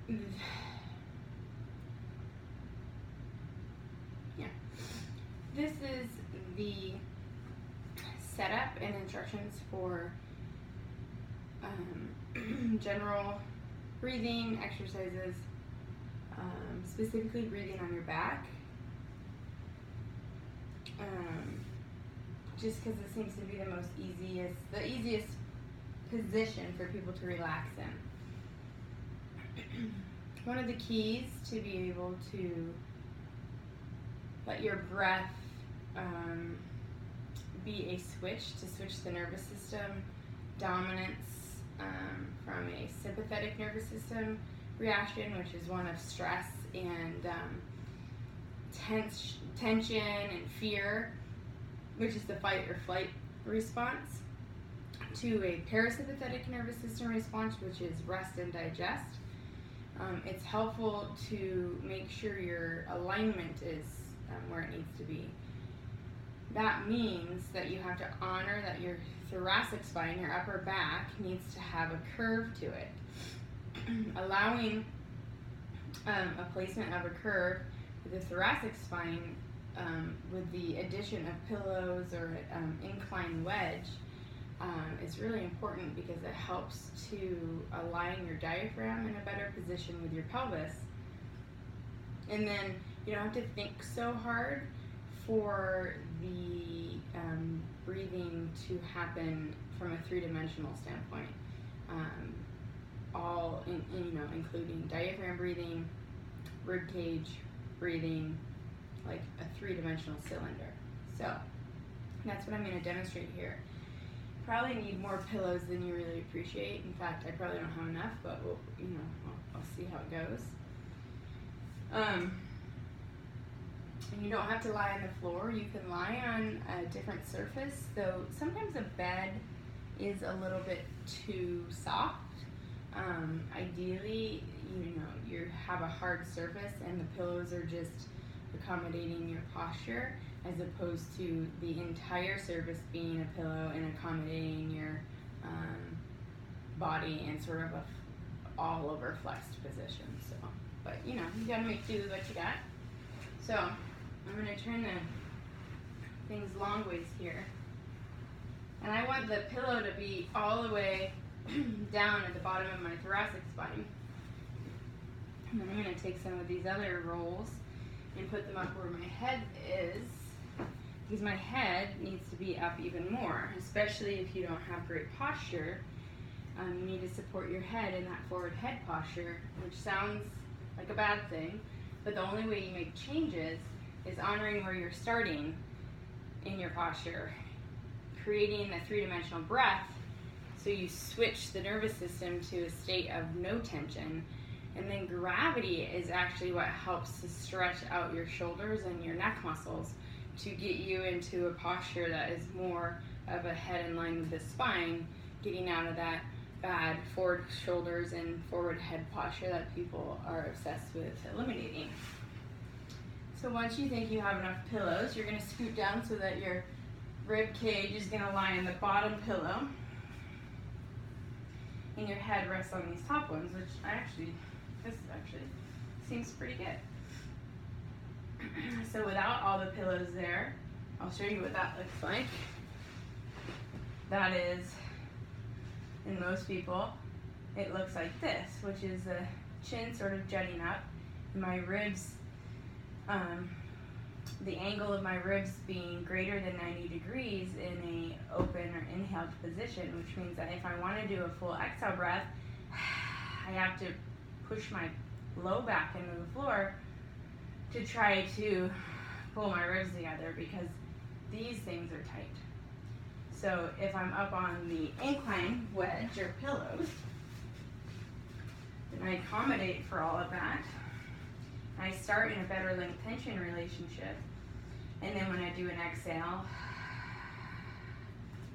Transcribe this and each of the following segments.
yeah, this is the setup and instructions for general breathing exercises, specifically breathing on your back. Just because it seems to be the easiest position for people to relax in. One of the keys to be able to let your breath be a switch the nervous system dominance from a sympathetic nervous system reaction, which is one of stress and tension and fear, which is the fight or flight response, to a parasympathetic nervous system response, which is rest and digest. It's helpful to make sure your alignment is where it needs to be. That means that you have to honor that your thoracic spine, your upper back, needs to have a curve to it. Allowing a placement of a curve with the thoracic spine with the addition of pillows or incline wedge is really important because it helps to align your diaphragm in a better position with your pelvis. And then you don't have to think so hard for the breathing to happen from a three-dimensional standpoint. Including diaphragm breathing, rib cage breathing, like a three-dimensional cylinder. So that's what I'm going to demonstrate here. Probably need more pillows than you really appreciate. In fact, I probably don't have enough, but I'll see how it goes. And you don't have to lie on the floor. You can lie on a different surface, though sometimes a bed is a little bit too soft. Ideally, you have a hard surface and the pillows are just accommodating your posture, as opposed to the entire surface being a pillow and accommodating your body in sort of a all over flexed position. So, but you gotta make do with what you got. So I'm gonna turn the things long ways here, and I want the pillow to be all the way down at the bottom of my thoracic spine. And then I'm gonna take some of these other rolls and put them up where my head is, because my head needs to be up even more, especially if you don't have great posture. You need to support your head in that forward head posture, which sounds like a bad thing, but the only way you make changes is honoring where you're starting in your posture, creating a three-dimensional breath, so you switch the nervous system to a state of no tension. And then gravity is actually what helps to stretch out your shoulders and your neck muscles to get you into a posture that is more of a head in line with the spine, getting out of that bad forward shoulders and forward head posture that people are obsessed with eliminating. So once you think you have enough pillows, you're going to scoot down so that your rib cage is going to lie in the bottom pillow, and your head rests on these top ones, which this actually seems pretty good. So without all the pillows there, I'll show you what that looks like. That is, in most people, it looks like this, which is the chin sort of jutting up, and my ribs, the angle of my ribs being greater than 90 degrees in a open or inhaled position, which means that if I want to do a full exhale breath, I have to push my low back into the floor to try to pull my ribs together, because these things are tight. So if I'm up on the incline wedge or pillows, then I accommodate for all of that. I start in a better length tension relationship, and then when I do an exhale,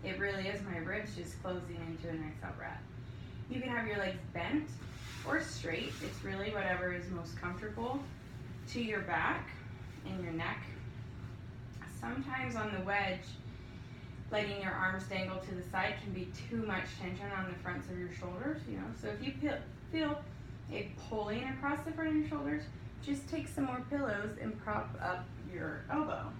it really is my ribs just closing into an exhale breath. You can have your legs bent or straight. It's really whatever is most comfortable to your back and your neck. Sometimes on the wedge, letting your arms dangle to the side can be too much tension on the fronts of your shoulders, So if you feel a pulling across the front of your shoulders, just take some more pillows and prop up your elbow.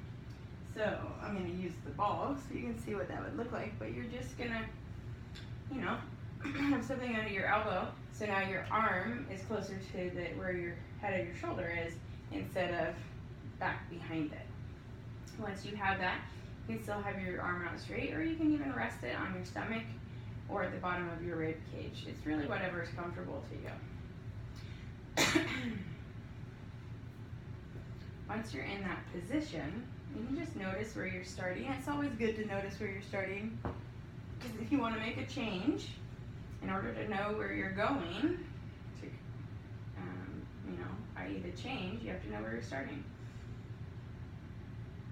So I'm going to use the ball so you can see what that would look like, but you're just going to, you know, have something under your elbow. So now your arm is closer to where your head of your shoulder is instead of back behind it. Once you have that, you can still have your arm out straight, or you can even rest it on your stomach or at the bottom of your rib cage. It's really whatever is comfortable to you. Once you're in that position, you can just notice where you're starting. It's always good to notice where you're starting, because if you want to make a change, in order to know where you're going, to, i.e. the change, you have to know where you're starting.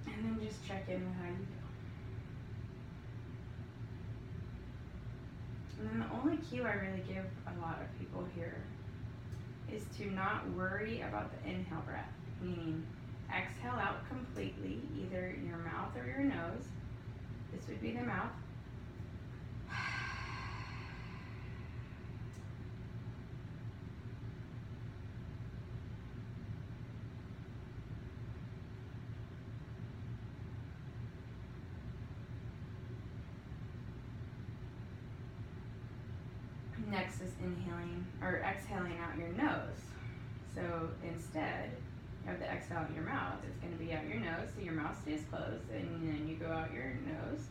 And then just check in with how you go. And then the only cue I really give a lot of people here is to not worry about the inhale breath, meaning exhale out completely, either your mouth or your nose. This would be the mouth. Next is inhaling or exhaling out your nose. So instead of the exhale out your mouth, it's going to be out your nose, so your mouth stays closed, and then you go out your nose.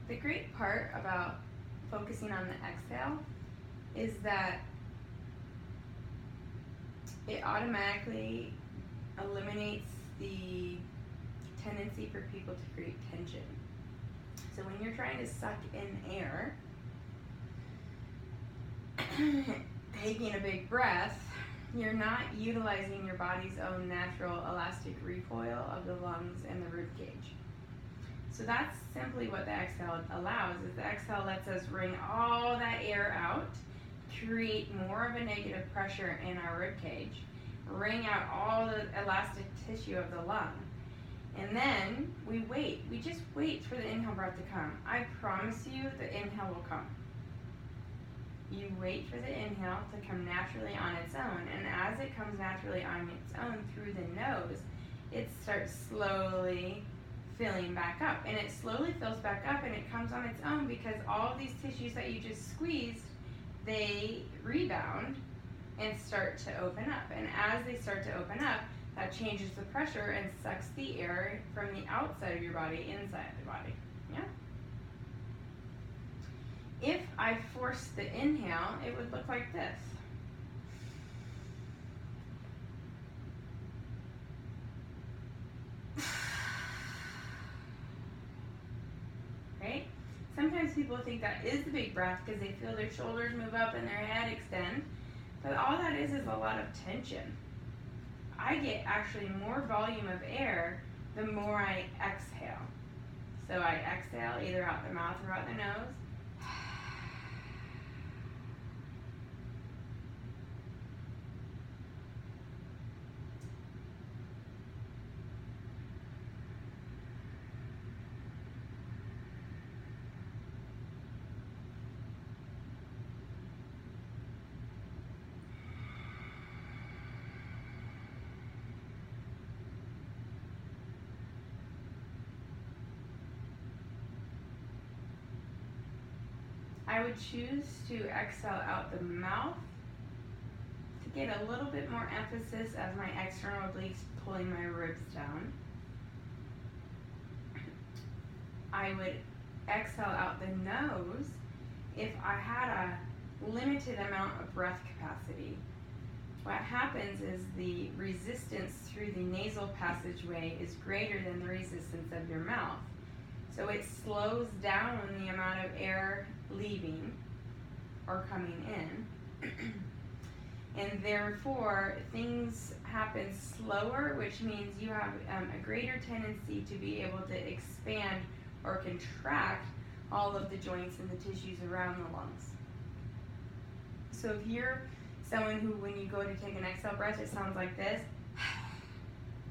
The great part about focusing on the exhale is that it automatically eliminates the tendency for people to create tension. So when you're trying to suck in air, taking a big breath, you're not utilizing your body's own natural elastic recoil of the lungs and the rib cage. So that's simply what the exhale allows, is the exhale lets us wring all that air out, create more of a negative pressure in our rib cage, wring out all the elastic tissue of the lung. And then we wait. We just wait for the inhale breath to come. I promise you the inhale will come. You wait for the inhale to come naturally on its own, and as it comes naturally on its own through the nose, it starts slowly filling back up, and it slowly fills back up, and it comes on its own because all of these tissues that you just squeezed, they rebound and start to open up, and as they start to open up, that changes the pressure and sucks the air from the outside of your body inside the body. Yeah. If I force the inhale, it would look like this. Right? Sometimes people think that is the big breath because they feel their shoulders move up and their head extend, but all that is a lot of tension. I get actually more volume of air the more I exhale. So I exhale either out the mouth or out the nose. I would choose to exhale out the mouth to get a little bit more emphasis as my external obliques pulling my ribs down, I would exhale out the nose if I had a limited amount of breath capacity. What happens is the resistance through the nasal passageway is greater than the resistance of your mouth. So it slows down the amount of air leaving or coming in. And therefore, things happen slower, which means you have a greater tendency to be able to expand or contract all of the joints and the tissues around the lungs. So if you're someone who, when you go to take an exhale breath, it sounds like this,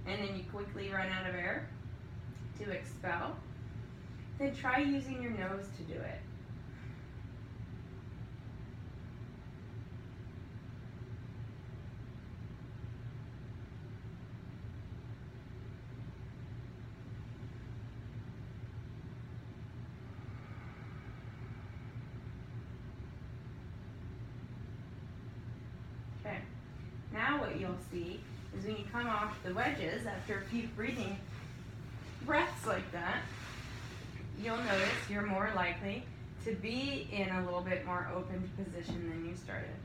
and then you quickly run out of air to expel, then try using your nose to do it. Okay, now what you'll see is when you come off the wedges after a few breathing breaths like that, you'll notice you're more likely to be in a little bit more open position than you started.